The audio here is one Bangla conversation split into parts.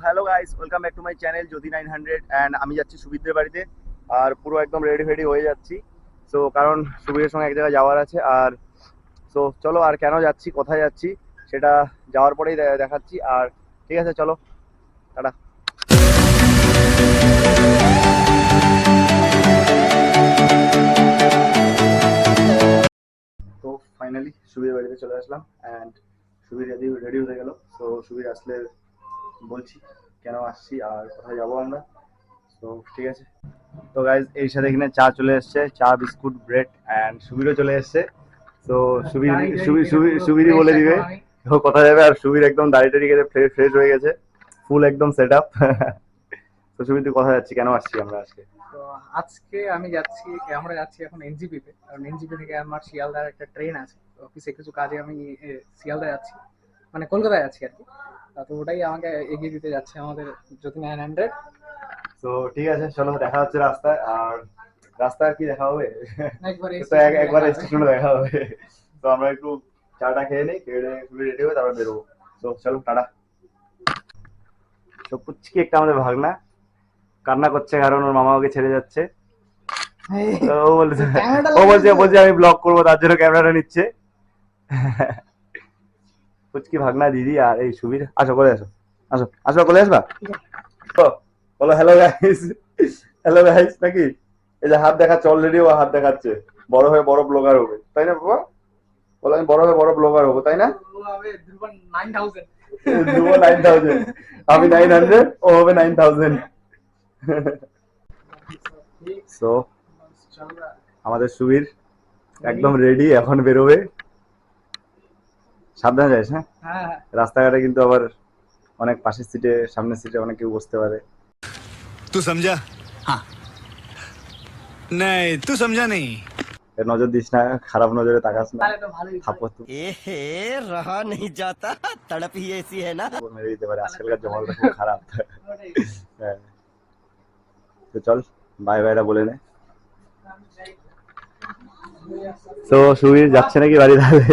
Hello guys, welcome back to my channel Jyoti 900 and আমি যাচ্ছি সুবীরদের বাড়িতে। আর পুরো একদম রেডি ফেডি হয়ে যাচ্ছি। সো কারণ সুবীরের সঙ্গে এক জায়গায় যাওয়ার আছে। আর সো চলো, আর কেন যাচ্ছি, কোথায় যাচ্ছি সেটা যাওয়ার পরেই দেখাচ্ছি। আর ঠিক আছে, চলো, টাটা। তো ফাইনালি সুবীরের বাড়িতে চলে আসলাম অ্যান্ড সুবীর রেডি হয়ে গেল। তো সুবীর আসলে বলছি কেন আসছি আর কোথায় যাবো আমরা। তো ঠিক আছে। তো গাইজ এই সাথে এখানে চা চলে এসছে, চা বিস্কুট ব্রেড অ্যান্ড সুবীরও চলে এসছে। তো সুবীরই বলে দিবে ও কোথায় যাবে। আর সুবীর একদম দাড়ি টাড়ি কেটে ফ্রেশ হয়ে গেছে, ফুল একদম সেট আপ। তো সুবীর তুই কোথায় যাচ্ছি, কেন আসছি আমরা আজকে? তো আজকে আমরা যাচ্ছি এখন এনজিপি তে, কারণ এনজিপি থেকে আমার শিয়ালদার একটা ট্রেন আছে। তো অফিসে কিছু কাজে আমি শিয়ালদা যাচ্ছি, মানে কলকাতায় যাচ্ছি আর কি। তো ওটাই আমাকে এগিয়ে দিতে যাচ্ছে আমাদের জ্যোতি 900। তো ঠিক আছে, চলো, দেখা হচ্ছে রাস্তায়। আর রাস্তায় কি দেখা হবে, তো একবার স্টেশনে দেখা হবে। তো আমরা একটু চাটা খেয়ে নিই, খেয়ে রেডি হয়ে তারপর বেরোবো। তো চলো, টাটা। তো পুচকি একটা আমাদের ভাগনা কান্না করছে কারণ ওর মামা ওকে ছেড়ে যাচ্ছে। তো ও বলছে আমি ব্লগ করবো, তার জন্য ক্যামেরাটা নিচ্ছে। পুচকি ভাগনা দিদি আর এই সুবীর, আসো করে আসো, আসো আসো বলে আসবা। তো বলো হ্যালো গাইস, হ্যালো গাইস নাকি? এই যে হাত দেখাচ্ছে, অলরেডি ও হাত দেখাচ্ছে। বড় হয়ে বড় ব্লগার হবে, তাই না বাবা? বলো আমি বড় হয়ে বড় ব্লগার হবো, তাই না? ধ্রুব 9000, আমি 900, ও হবে 9000। সো আমাদের সুবীর একদম রেডি, এখন বেরোবে। সাবধানে যাইস, হ্যাঁ? রাস্তাঘাটে কিন্তু আবার অনেক পাশের সিটে, সামনের সিটে অনেক কেউ বসতে পারে। तू समझा? हाँ नहीं तू समझा नहीं। নজর দিস না, খারাপ নজরে তাকাস না, থাপ্পড় रहा नहीं जाता, तड़प ही ऐसी है ना। মেরে দিতে পারে, আজকালকার জমানাটা খুব খারাপ। হ্যাঁ, তো চল বাই বাইটা বলে নে। তো সুবীর যাচ্ছে নাকি বাড়ি তাহলে?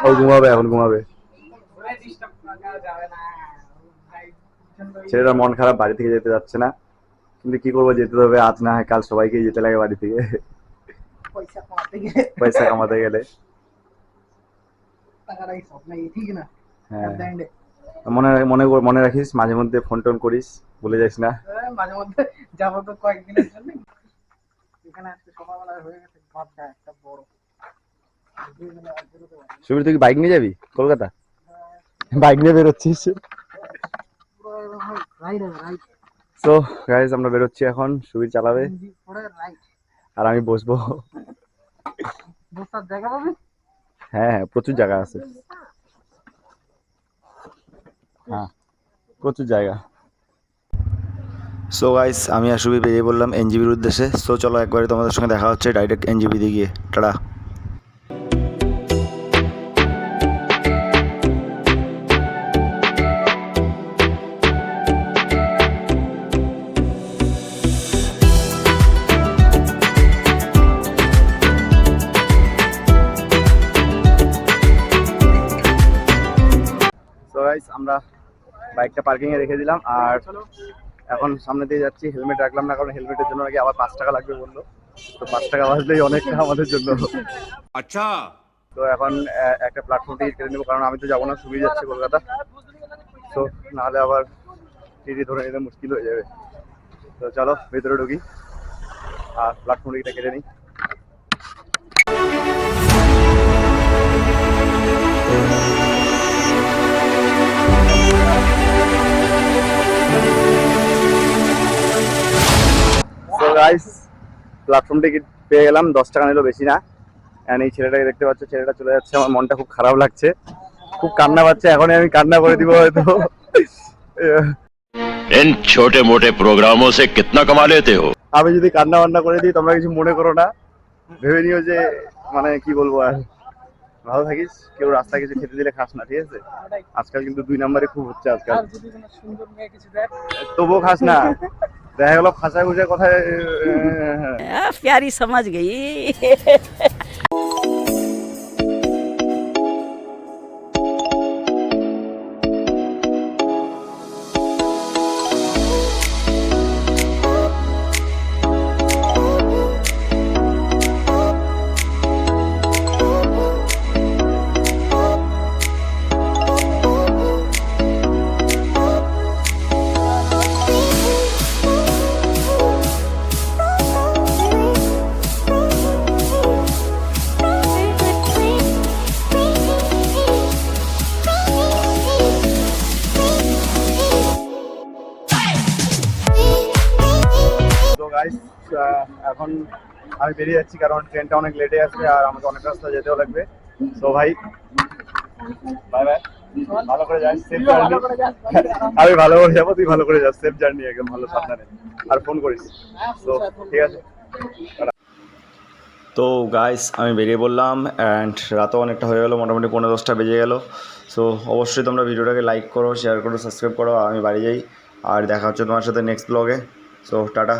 ও ঘুমাবে, এখন ঘুমাবে। ছেলেটা মন খারাপ, বাড়ি থেকে যেতে যাচ্ছে না, কিন্তু কি করবো, যেতে হবে। আজ না হয় কাল সবাইকে যেতে লাগে বাড়ি থেকে, পয়সা কামাতে গেলে। হ্যাঁ, মনে মনে মনে রাখিস, মাঝে মধ্যে ফোন টোন করিস, ভুলে যাস না। মাঝে মধ্যে যাবো তো কয়েকদিনের জন্য। এখানে আজকে সকালবেলা হয়ে গেছে ভাবটা একটা বড়। সুবীর তুই কি বাইক নিয়ে যাবি কলকাতা? বাইক নিয়ে বেরোচ্ছিস? তো গাইস আমরা বেরোচ্ছি এখন, সুবীর চালাবে আর আমি বসবো। বসার জায়গা পাবি? হ্যাঁ, প্রচুর জায়গা আছে। হ্যাঁ, প্রচুর জায়গা। সো গাইস আমি আর সুবীর বেরিয়ে বললাম এনজিবির উদ্দেশ্যে। সো চলো একবারে তোমাদের সঙ্গে দেখা হচ্ছে ডাইরেক্ট এনজিবিতে গিয়ে। টাটা। আমরা বাইকটা পার্কিং এ রেখে দিলাম আর এখন সামনে দিয়ে যাচ্ছি। হেলমেট রাখলাম না, কারণ হেলমেটের জন্য নাকি আবার 5 টাকা লাগবে বললো। তো 5 টাকা বাঁচলেই অনেকটা আমাদের জন্য। अच्छा তো এখন একটা প্ল্যাটফর্ম টিকিট কেটে নেবো, কারণ আমি তো যাবো না, সুবীর যাচ্ছে কলকাতা। তো নাহলে আবার টিটি ধরে নিতে মুশকিল হয়ে যাবে। তো চলো ভেতরে ঢুকি আর প্ল্যাটফর্ম টিকিটটা কেটে নিই। তো গাইস প্ল্যাটফর্ম টিকিট পেয়ে গেলাম, 10 টাকা নিল, বেশি না। এন্ড এই ছেলেটাকে দেখতে পাচ্ছ, ছেলেটা চলে যাচ্ছে, আমার মনটা খুব খারাপ লাগছে, খুব কান্না পাচ্ছে। এখনই আমি কান্না করে দিব হয়তো। इन छोटे मोटे प्रोग्रामों से कितना कमा लेते हो? আমি যদি কান্না বান্না করে দিই তোমরা কিছু মনে করো না, ভেবে নিও যে মানে কি বলবো। আর ভালো থাকিস, কেউ রাস্তায় কিছু খেতে দিলে খাস না, ঠিক আছে? আজকাল কিন্তু 2 নম্বরে খুব হচ্ছে আজকাল। তবুও খাস না, দেখা গেল খাঁচা খুঁজে কথায়। प्यारी समझ गई। গাইস এখন আমি বেরিয়ে যাচ্ছি, কারণ ট্রেনটা অনেক লেটে আসবে আর আমাকে অনেক রাস্তা যেতেও লাগবে। তো ভাই বাই বাই, ভালো করে যাস, সেফ জার্নি। আমি ভালো করে যাবো, তুই ভালো করে যাস, সেফ জার্নি একদম, ভালো সাবধানে, আর ফোন করিস। তো ঠিক আছে। তো গাইস আমি বেরিয়ে পড়লাম, অ্যান্ড রাতও অনেকটা হয়ে গেলো, মোটামুটি 9:30 বেজে গেলো। সো অবশ্যই তোমরা ভিডিওটাকে লাইক করো, শেয়ার করো, সাবস্ক্রাইব করো, আমি বাড়ি যাই। আর দেখা হচ্ছে তোমার সাথে নেক্সট ব্লগে। So tata.